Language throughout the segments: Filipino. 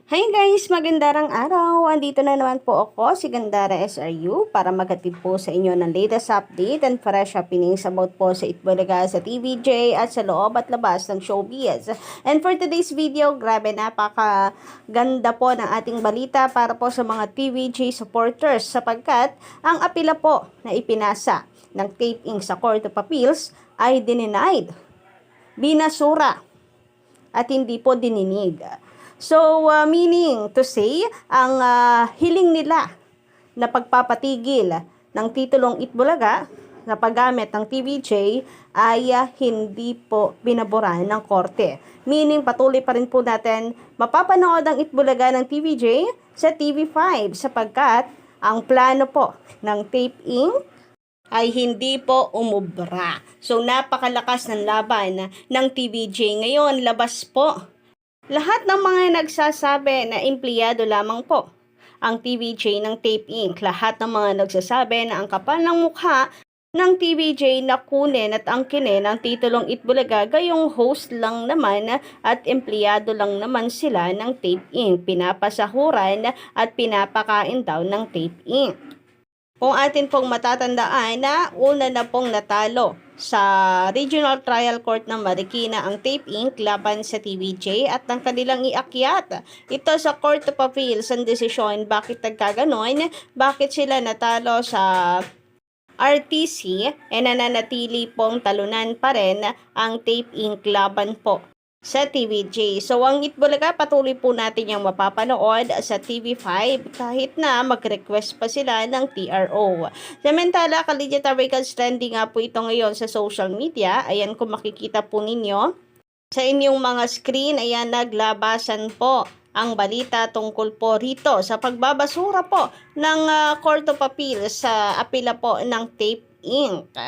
Hi guys! Magandang araw! Andito na naman po ako, si Gandara SRU, para maghatid po sa inyo ng latest update and fresh happenings about po sa Itbulaga, sa TVJ at sa loob at labas ng showbiz. And for today's video, grabe, napakaganda po ng ating balita para po sa mga TVJ supporters sapagkat ang apila po na ipinasa ng Tape Inc. sa Court of Appeals ay denied, binasura at hindi po dininig. So, meaning to say, ang hiling nila na pagpapatigil ng titulong Itbulaga na paggamit ng TVJ ay hindi po binaboran ng korte. Meaning, patuloy pa rin po natin mapapanood ang Itbulaga ng TVJ sa TV5 sapagkat ang plano po ng Tape Inc. ay hindi po umubra. So, napakalakas ng laban ng TVJ. Ngayon, labas po lahat ng mga nagsasabi na empleyado lamang po ang TVJ ng Tape Inc. Lahat ng mga nagsasabi na ang kapal ng mukha ng TVJ na kunin at angkinin ang titulong Itbulaga, gayong host lang naman at empleyado lang naman sila ng Tape Inc. Pinapasahuran at pinapakain daw ng Tape Inc. Kung atin pong matatandaan na una na pong natalo sa Regional Trial Court ng Marikina ang Tape Inc. laban sa TVJ at ang kanilang iakyat ito sa Court of Appeals ang desisyon. Bakit nagkaganon? Bakit sila natalo sa RTC e nananatili pong talunan pa rin ang Tape Inc. laban po sa TVJ. So, ang Itbulaga, patuloy po natin yung mapapanood sa TV5 kahit na mag-request pa sila ng TRO. Samantala, Kaligya Tabaykas, trending nga po ito ngayon sa social media. Ayan, kung makikita po ninyo sa inyong mga screen, ayan, naglabasan po ang balita tungkol po rito sa pagbabasura po ng Court of Appeal sa apila po ng Tape Inc.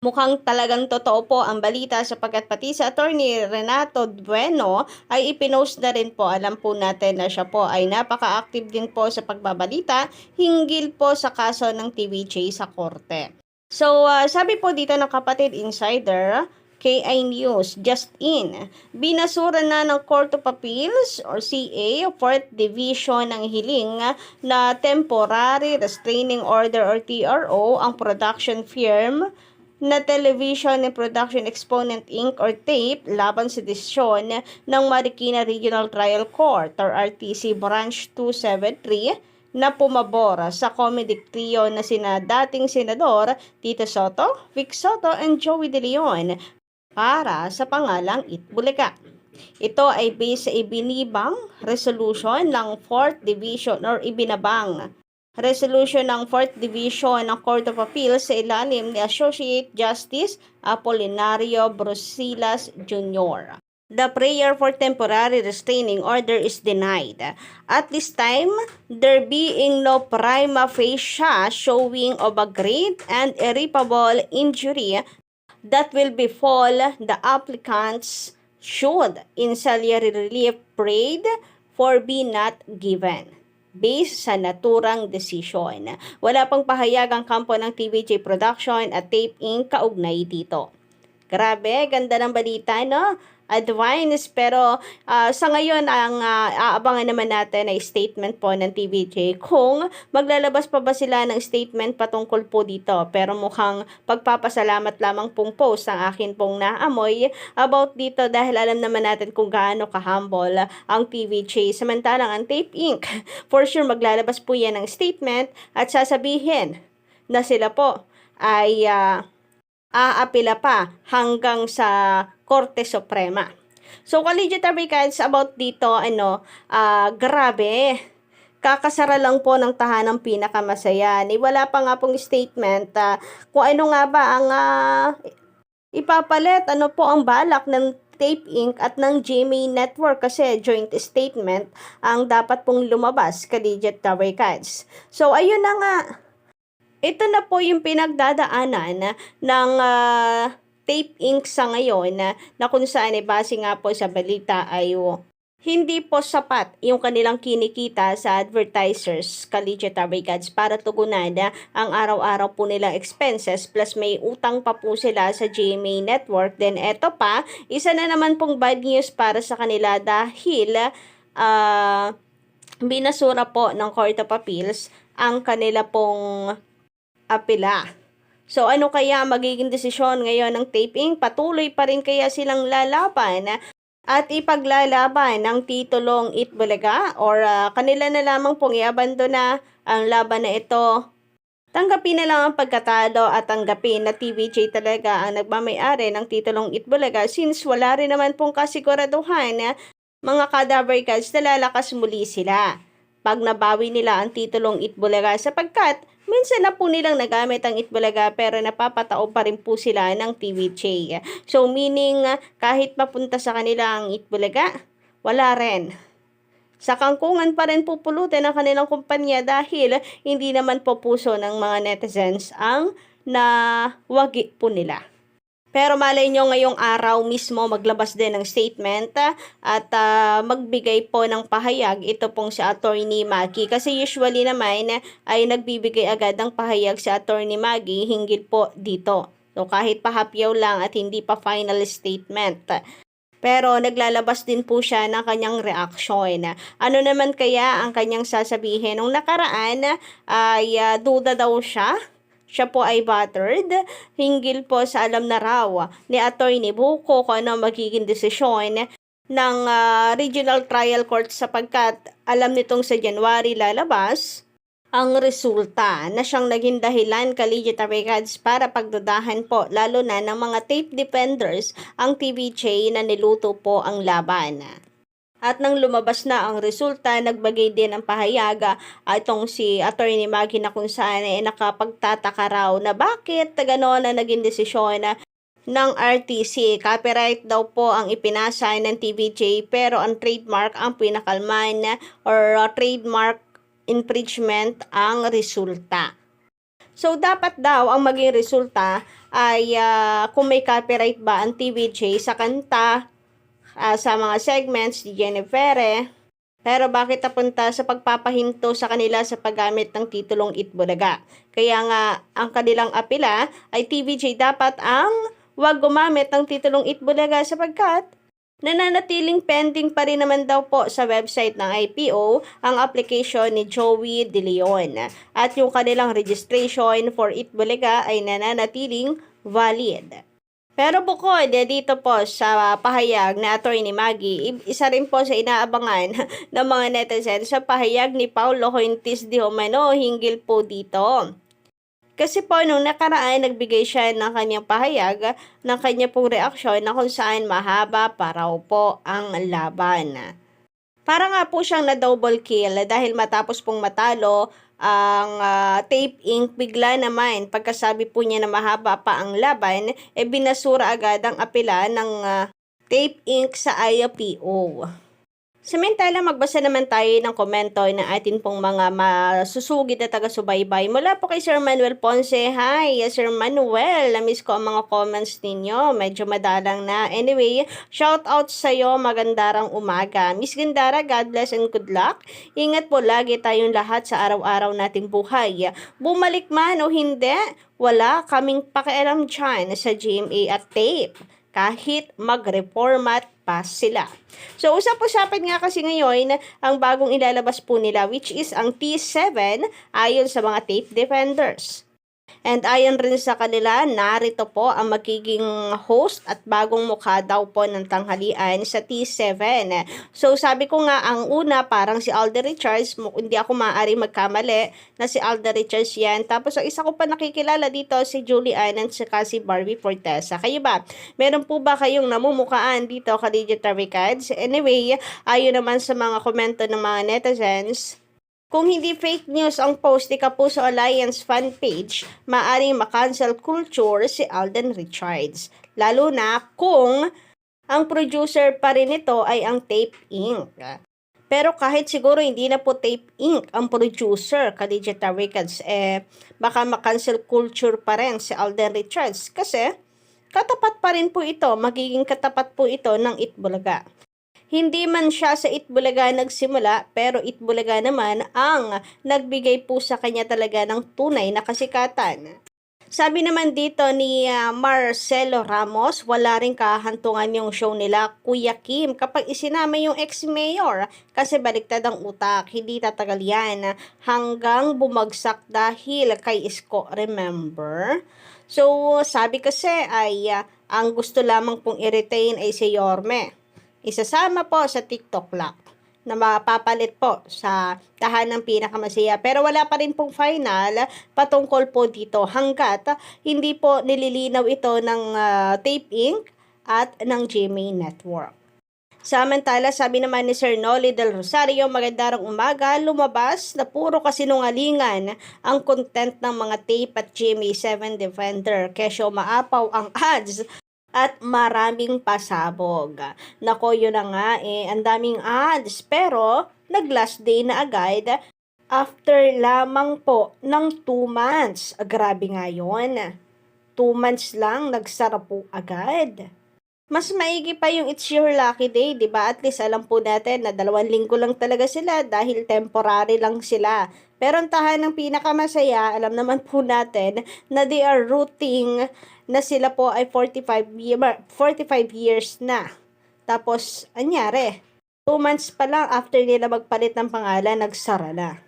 Mukhang talagang totoo po ang balita sapagkat pati sa attorney Renato Bueno ay ipinost na rin po. Alam po natin na siya po ay napaka-active din po sa pagbabalita hinggil po sa kaso ng TVJ sa korte. So, sabi po dito ng kapatid insider, KI News, just in, binasura na ng Court of Appeals or CA, 4th Division ng hiling na Temporary Restraining Order or TRO ang production firm na Television and Production Exponent Inc. or TAPE laban sa desisyon ng Marikina Regional Trial Court or RTC Branch 273 na pumabor sa comedy trio na sina dating Senador Tito Soto, Vic Soto, and Joey De Leon para sa pangalang Itbulaga. Ito ay based sa ibinibang resolution ng 4th Division or ibinabang resolution ng 4th Division ng Court of Appeals sa ilalim ni Associate Justice Apolinario Brusilas Jr. The prayer for temporary restraining order is denied. At this time, there being no prima facie showing of a great and irreparable injury that will befall the applicants should in salary relief prayed for be not given based sa naturang desisyon. Wala pang pahayag ang kampo ng TVJ Production at Tape Inc. kaugnay dito. Grabe, ganda ng balita, no? Advance, pero sa ngayon ang aabangan naman natin ay statement po ng TVJ kung maglalabas pa ba sila ng statement patungkol po dito. Pero mukhang pagpapasalamat lamang pong post ang akin pong naamoy about dito dahil alam naman natin kung gaano ka-humble ang TVJ. Samantalang ang Tape Inc. for sure maglalabas po yan ng statement at sasabihin na sila po ay aapila pa hanggang sa Korte Suprema. So, Kaligya Tabaykas, about dito, grabe. Kakasara lang po ng tahanang pinakamasaya. Wala pa nga pong statement kung ano nga ba ang ipapalit, ano po ang balak ng Tape Inc. at ng GMA Network kasi joint statement ang dapat pong lumabas, Kaligya Tabaykas. So, ayun na nga. Ito na po yung pinagdadaanan ng Tape Inc. sa ngayon na kung saan base nga po sa balita ay hindi po sapat yung kanilang kinikita sa advertisers, Kaligya Tabaykas, para tugunan ang araw-araw po nilang expenses plus may utang pa po sila sa GMA Network. Then eto pa, isa na naman pong bad news para sa kanila dahil ah, binasura po ng Court of Appeals ang kanila pong apela. So ano kaya magiging desisyon ngayon ng Tape Inc? Patuloy pa rin kaya silang lalaban at ipaglalaban ng titulong Itbulaga or kanila na lamang pong iabandona ang laban na ito? Tanggapin na lang ang pagkatalo at tanggapin na TVJ talaga ang nagmamay-ari ng titulong Itbulaga since wala rin naman pong kasiguraduhan na mga cadaver gods na lalakas muli sila pag nabawi nila ang titulong Itbulaga sapagkat minsan na po nilang nagamit ang Itbulaga pero napapatao pa rin po sila ng TVJ. So meaning kahit papunta sa kanila ang Itbulaga, wala rin. Sa kangkungan pa rin pupulutin ang kanilang kumpanya dahil hindi naman po puso ng mga netizens ang nawagi po nila. Pero malay nyo ngayong araw mismo maglabas din ng statement at magbigay po ng pahayag ito pong si Attorney Maggie. Kasi usually naman ay nagbibigay agad ng pahayag si Attorney Maggie hinggil po dito. So kahit pahapyaw lang at hindi pa final statement. Pero naglalabas din po siya ng kanyang reaksyon. Ano naman kaya ang kanyang sasabihin? Nung nakaraan ay duda daw siya. Siya po ay battered hinggil po sa alam na raw ni Attorney Buko kung ano magiging desisyon ng Regional Trial Court sapagkat alam nitong sa January lalabas ang resulta na siyang naging dahilan Collegiate Records para pagdudahan po lalo na ng mga tape defenders ang TVJ na niluto po ang laban. At nang lumabas na ang resulta, nagbagay din ng pahayag itong si Attorney Maggie na kung saan nakapagtataka raw na bakit gano'n na naging desisyon ng RTC. Copyright daw po ang ipinasa ng TVJ pero ang trademark ang pinakalman or trademark infringement ang resulta. So dapat daw ang maging resulta ay kung may copyright ba ang TVJ sa kanta, sa mga segments ni Jennifer. Pero bakit napunta sa pagpapahinto sa kanila sa paggamit ng titulong Itbulaga? Kaya nga ang kanilang apela ay TVJ dapat ang wag gumamit ng titulong Itbulaga sapagkat nananatiling pending pa rin naman daw po sa website ng IPO ang application ni Joey De Leon at yung kanilang registration for Itbulaga ay nananatiling valid. Pero bukod dito po sa pahayag na Attorney Maggie, isa rin po sa inaabangan ng mga netizens sa pahayag ni Paulo Fuentes de Humano hinggil po dito. Kasi po nung nakaraan nagbigay siya ng kanyang pahayag, ng kanya pong reaksyon na kung saan mahaba pa raw po ang laban. Para nga po siyang na-double kill dahil matapos pong matalo ang Tape Inc. bigla naman pagkasabi po niya na mahaba pa ang laban, binasura agad ang apela ng Tape Inc. sa IPO. Samantala, magbasa naman tayo ng komento ng atin pong mga masusugid na taga-subaybay. Mula po kay Sir Manuel Ponce. Hi, Sir Manuel. Namiss ko ang mga comments ninyo. Medyo madalang na. Anyway, shout out sa'yo. Magandarang umaga. Miss Gandara, God bless and good luck. Ingat po lagi tayong lahat sa araw-araw nating buhay. Bumalik man o hindi, wala kaming pakialam dyan sa GMA at tape. Kahit mag-reformat pa sila. So, usap-usapan nga kasi ngayon ang bagong ilalabas po nila which is ang T7 ayon sa mga tape defenders. And ayon rin sa kanila, narito po ang magiging host at bagong mukha daw po ng tanghalian sa T7. So sabi ko nga, ang una parang si Alden Richards, hindi ako maaari magkamali na si Alden Richards yan. Tapos ang isa ko pa nakikilala dito si Julie Ann at saka si Barbie Fortesa. Kayo ba? Meron po ba kayong namumukaan dito ka Digital Records? Anyway, ayon naman sa mga komento ng mga netizens, kung hindi fake news ang post ni Kapuso Alliance fan page, maaaring makancel culture si Alden Richards. Lalo na kung ang producer pa rin ito ay ang Tape Inc. Pero kahit siguro hindi na po Tape Inc. ang producer ka Digital Records, baka makancel culture pa rin si Alden Richards kasi katapat pa rin po ito, magiging katapat po ito ng Itbulaga. Hindi man siya sa Itbulaga nagsimula, pero Itbulaga naman ang nagbigay po sa kanya talaga ng tunay na kasikatan. Sabi naman dito ni Marcelo Ramos, wala ring kahantungan yung show nila Kuya Kim kapag isinama yung ex-mayor kasi baliktad ang utak, hindi tatagal yan hanggang bumagsak dahil kay Isko, remember? So, sabi kasi ay ang gusto lamang pong i-retain ay si Yorme. Isasama po sa TikTok lang na mapapalit po sa tahanang pinakamasaya. Pero wala pa rin pong final patungkol po dito hanggat hindi po nililinaw ito ng Tape Inc. at ng GMA Network. Samantala, sabi naman ni Sir Noli Del Rosario, magandang umaga, lumabas na puro kasinungalingan ang content ng mga tape at GMA7 Defender. Kesyo maapaw ang ads at maraming pasabog. Nako, yun na nga ang daming ads. Pero, nag-last day na agad after lamang po ng 2 months. Grabe nga yun. 2 months lang, nagsara po agad. Mas maigi pa yung It's Your Lucky Day, di ba? At least alam po natin na 2 linggo lang talaga sila dahil temporary lang sila. Pero ang tahan ng pinakamasaya, alam naman po natin na they are rooting na sila po ay 45 years na. Tapos, anyari, 2 months pa lang after nila magpalit ng pangalan, nagsara na.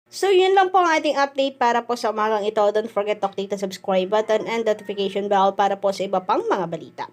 So, yun lang po ang ating update para po sa umagang ito. Don't forget to click the subscribe button and notification bell para po sa iba pang mga balita.